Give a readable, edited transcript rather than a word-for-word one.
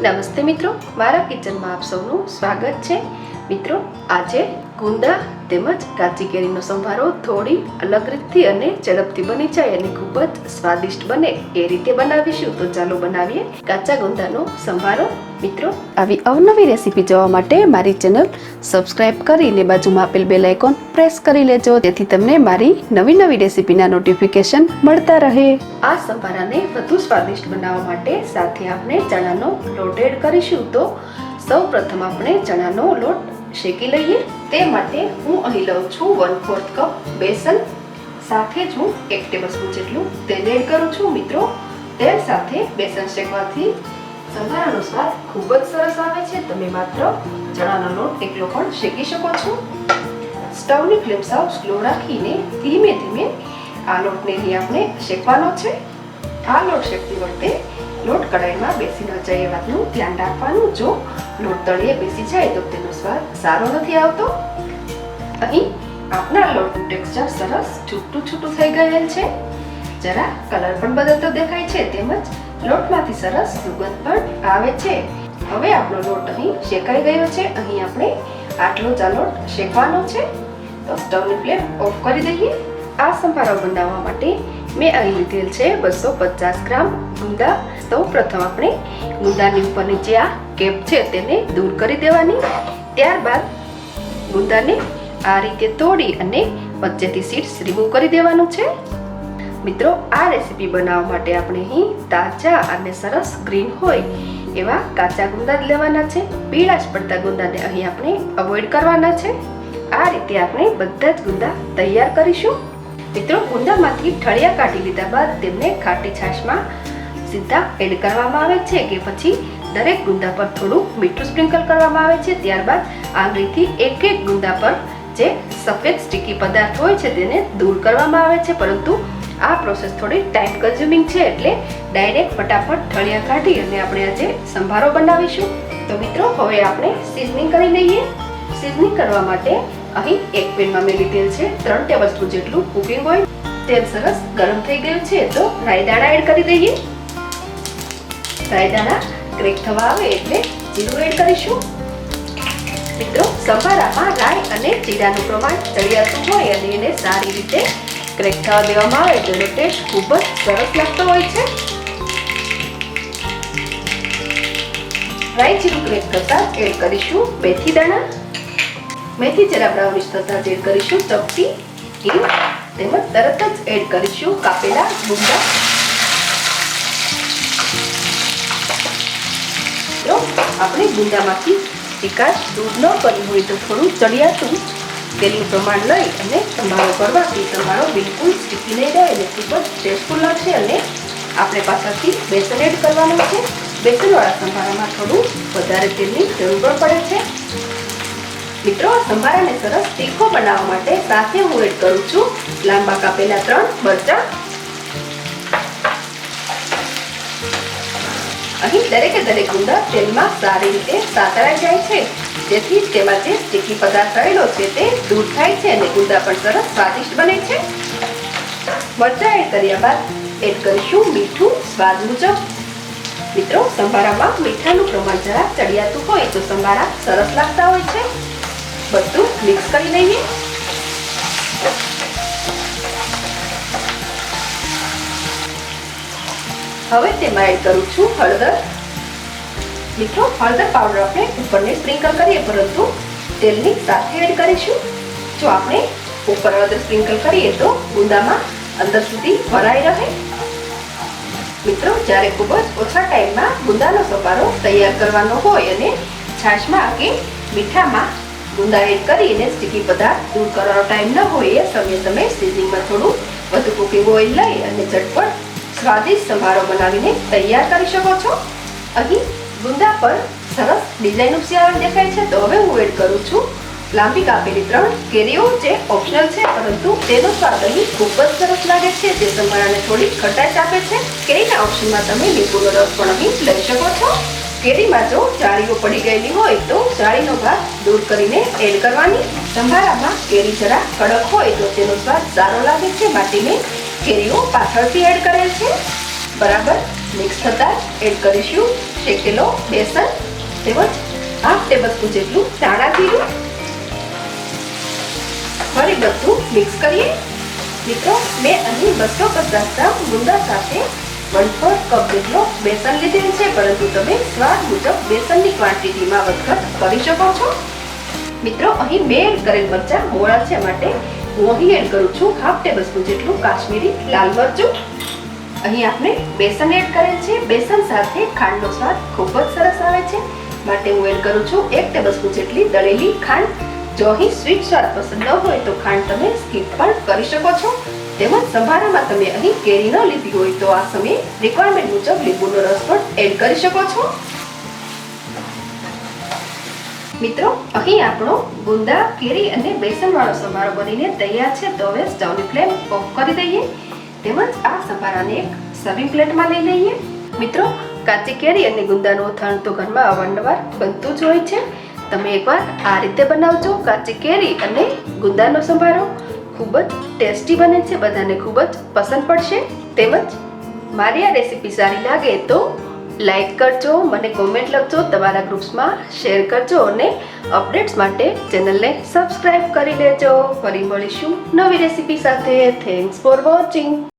નમસ્તે મિત્રો, મારા કિચનમાં આપ સૌનું સ્વાગત છે. મિત્રો, આજે ગુંદા તેમજ કાચી કેરીનો સંભારો થોડી અલગ રીતથી અને ઝડપથી બની જાય અને ખૂબ જ સ્વાદિષ્ટ બને એ રીતે બનાવીશું. તો ચાલો બનાવીએ કાચા ગુંદાનો સંભારો. મિત્રો, આવી અવનવી રેસીપી જોવા માટે મારી ચેનલ સબસ્ક્રાઇબ કરીને બાજુમાં આપેલ બેલ આઇકોન પ્રેસ કરી લેજો, જેથી તમને મારી નવી રેસીપીના નોટિફિકેશન મળતા રહે. આ સંભારાને વધુ સ્વાદિષ્ટ બનાવવા માટે સાથે આપણે ચણાનો લોટ એડ કરીશું. તો સૌ પ્રથમ આપણે ચણાનો લોટ શેકી લઈએ. તે માટે હું અહીં લઉં છું 1/4 કપ બેસન. સાથે જ હું 1 ટેબલસ્પૂન જેટલું તેલ એડ કરું છું. મિત્રો, તેલ સાથે બેસન શેકવાથી સંભારાનો સ્વાદ ખૂબ જ સરસ આવે છે. તમે માત્ર ચણાનો લોટ એકલો પણ શેકી શકો છો. સ્ટવની ફ્લેમ સાવ સ્લો રાખીને ધીમે ધીમે આ લોટને આપણે શેકવાનો છે. આ લોટ શેકતી વખતે લોટ કડાઈમાં બેસી ન જાય એ વાતનું ધ્યાન રાખવાનું. જો લોટ તળિયે બેસી જાય તો તેનો સ્વાદ સારો નથી આવતો. અહીં આપણા લોટનું ટેક્સચર સરસ છૂટું થઈ ગયેલ છે. જરા કલર પણ બદલતો દેખાય છે, તેમજ લોટમાંથી સરસ સુગંધ પણ આવે છે. હવે આપણો લોટ અહીં શેકાઈ ગયો છે. અહીં આપણે આટલો જ આ લોટ શેકવાનો છે. તો સ્ટવની ફ્લેમ ઓફ કરી દઈએ. આ સંભારો બનાવવા માટે મેં અહીં લીધેલ છે 250 ગ્રામ ગુંદા. સૌ પ્રથમ આપણે ગુંદાની ઉપરની જે આ કેપ છે તેને દૂર કરી દેવાની. ત્યારબાદ ગુંદાને આ રીતે તોડી અને વચ્ચેથી સીડ્સ રિમૂવ કરી દેવાનું છે. મિત્રો, આ રેસીપી બનાવવા માટે આપણે અહીં તાજા અને સરસ ગ્રીન હોય એવા કાચા ગુંદા જ લેવાના છે. પીળાશ પડતા ગુંદાને અહીં આપણે અવોઇડ કરવાના છે. આ રીતે આપણે બધા જ ગુંદા તૈયાર કરીશું. મિત્રો, ગુંદામાંથી ઠળિયા કાઢી લીધા બાદ તેમને ખાટી છાશમાં સીધા એડ કરવામાં આવે છે કે પછી દરેક ગુંદા પર થોડું મીઠું સ્પ્રિંકલ કરવામાં આવે છે. ત્યારબાદ આંગળીથી એક ગુંદા પર જે સફેદ સ્ટીકી પદાર્થ હોય છે તેને દૂર કરવામાં આવે છે. પરંતુ આ પ્રોસેસ થોડી ટાઈમ કન્ઝ્યુમિંગ છે, એટલે ડાયરેક્ટ ફટાફટ ઠળિયા કાઢી અને આપણે આજે સંભારો બનાવીશું. તો મિત્રો, હવે આપણે સીઝનિંગ કરી લઈએ. સીઝનિંગ કરવા માટે અહીં એક પેનમાં મેં લીધેલ છે 3 ટેબલસ્પૂન જેટલું કુકિંગ ઓઇલ. તેલ સરસ ગરમ થઈ ગયું છે તો રાઈ દાણા એડ કરી દઈએ. રાઈ દાણા ક્રેક થવા આવે એટલે જીરું એડ કરીશું. મિત્રો, સંભારામાં રાઈ અને જીરાનું પ્રમાણ ચડિયાતું હોય અને એને સારી રીતે ક્રેક થવા દેવામાં આવે તો એનો ટેસ્ટ ખૂબ જ સરસ લાગતો હોય છે. રાઈ જીરું ક્રેક થતા એડ કરીશું મેથી દાણા. મેથી જરા બ્રાઉનિશ થતા એડ કરીશું ચપટી હિંગ, તેમજ તરત જ એડ કરીશું કાપેલા ગુંદા. તો આપણે ગુંદામાંથી ચીકાશ દૂર ન કરવી હોય તો થોડું ચડિયાતું તેલનું પ્રમાણ લઈ અને સંભારો કરવાથી સંભારો બિલકુલ સ્ટીકી નહીં રહે અને ખૂબ જ ટેસ્ટફુલ લાગશે. અને આપણે પાછળથી બેસન એડ કરવાનું છે. બેસનવાળા સંભારામાં થોડું વધારે તેલની જરૂર પડે છે. મિત્રો, સંભારાને સરસ તીખો બનાવવા માટે સાથે હું એડ કરું છું લાંબા કાપેલા 3 મરચાં. અહીં દરેક ગુંદા તેલમાં સારી રીતે સાતળાઈ જાય છે, જેથી તેમાં જે સ્ટીકી પદાર્થ રહેલો છે તે દૂર થાય છે અને ગુંદા પણ સરસ સ્વાદિષ્ટ બને છે. મરચાં એડ કર્યા બાદ એડ કરીશું મીઠું સ્વાદ મુજબ. મિત્રો, સંભારામાં મીઠાનું પ્રમાણ જરા ચડિયાતું હોય તો સંભારા સરસ લાગતા હોય છે. બધું મિક્સ કરી લઈએ. હવે તેમાં એડ કરું છું હળદર. મિત્રો, હળદર પાવડર આપણે ઉપરને સ્પ્રિંકલ કરીએ, પરંતુ તેલની સાથે એડ કરીશું. જો આપણે ઉપર હળદર સ્પ્રિંકલ કરીએ તો ગુંદામાં અંદર સુધી ભરાઈ રહે. મિત્રો, જ્યારે ખૂબ જ ઓછા ટાઈમમાં ગુંદાનો સંભારો તૈયાર કરવાનો હોય અને છાશમાં કે મીઠામાં ગુંદા એડ કરીને સ્ટીકી પદાર્થ દૂર કરવાનો ટાઈમ ન હોય એ સમયે તમે સીઝનિંગમાં થોડું વધુ કુકિંગ ઓઇલ લઈ અને ઝટપટ સ્વાદિષ્ટ સંભારો બનાવીને તૈયાર કરી શકો છો. અહીં ગુંદા પર સરસ ડિઝાઇન ઉપસી દેખાય છે. તો હવે હું એડ કરું છું લાંબી કાપેલી 3 કેરીઓ, જે ઓપ્શનલ છે, પરંતુ તેનો સ્વાદ અહીં ખૂબ જ સરસ લાગે છે. તે સંભારાને થોડી ખટાશ આપે છે. કેરીના ઓપ્શનમાં તમે લીંબુનો રસ પણ અહીં લઈ શકો છો. કેરીમાં જો જાળીઓ પડી ગયેલી હોય તો જાળીનો ભાગ દૂર કરીને એડ કરવાની. સંભારામાં કેરી જરા કડક હોય તો તેનો સ્વાદ સારો લાગે છે, માટે મેં કેરીઓ પાછળથી એડ કરેલ છે. બરાબર મિક્સ થતાં એડ કરીશું શેકેલો બેસન તેમજ હાફ ટેબલ સ્પૂન જેટલું ધાણા જીરું. ફરી બધું મિક્સ કરીએ. મિત્રો, મેં અહીં 250 ગ્રામ ગુંદા સાથે 1/4 કપ જેટલો બેસન લીધેલ છે, પરંતુ તમે સ્વાદ મુજબ બેસનની ક્વોન્ટિટીમાં વધઘટ કરી શકો છો. મિત્રો, અહીં મેં એડ કરેલ મરચાં મોળા છે માટે હું અહીં એડ કરું છું હાફ ટેબલ સ્પૂન જેટલું કાશ્મીરી લાલ મરચું. અહીં આપણે બેસન એડ કરેલ છે. બેસન સાથે ખાંડનો સ્વાદ ખૂબ જ સરસ આવે છે માટે હું એડ કરું છું 1 ટેબલ સ્પૂન જેટલી દળેલી ખાંડ. જો અહીં સ્વીટ સ્વાદ પસંદ ન હોય તો ખાંડ તમે સ્કીપ પણ કરી શકો છો. તેમજ સંભારામાં તમે અહીં કેરી ન લીધી હોય તો આ સમયે રિક્વાયરમેન્ટ મુજબ લીંબુનો રસ પણ એડ કરી શકો છો. મિત્રો, અહીં આપણો ગુંદા, કેરી અને બેસનવાળો સંભારો બનીને તૈયાર છે. તો હવે સ્ટવની ફ્લેમ ઓફ કરી દઈએ તેમજ આ સંભારાને એક સર્વિંગ પ્લેટમાં લઈ લઈએ. મિત્રો, કાચી કેરી અને ગુંદાનું અથાણું તો ઘરમાં અવારનવાર બનતું જ હોય છે. તમે એકવાર આ રીતે બનાવજો. કાચી કેરી અને ગુંદાનો સંભારો ખૂબ જ ટેસ્ટી બને છે, બધાને ખૂબ જ પસંદ પડશે. તેમજ મારી આ રેસીપી સારી લાગે તો લાઈક કરજો, મને કોમેન્ટ લખજો, તમારા ગ્રુપ્સમાં શેર કરજો અને અપડેટ્સ માટે ચેનલને સબસ્ક્રાઇબ કરી લેજો. ફરી મળીશું નવી રેસીપી સાથે. Thanks for watching.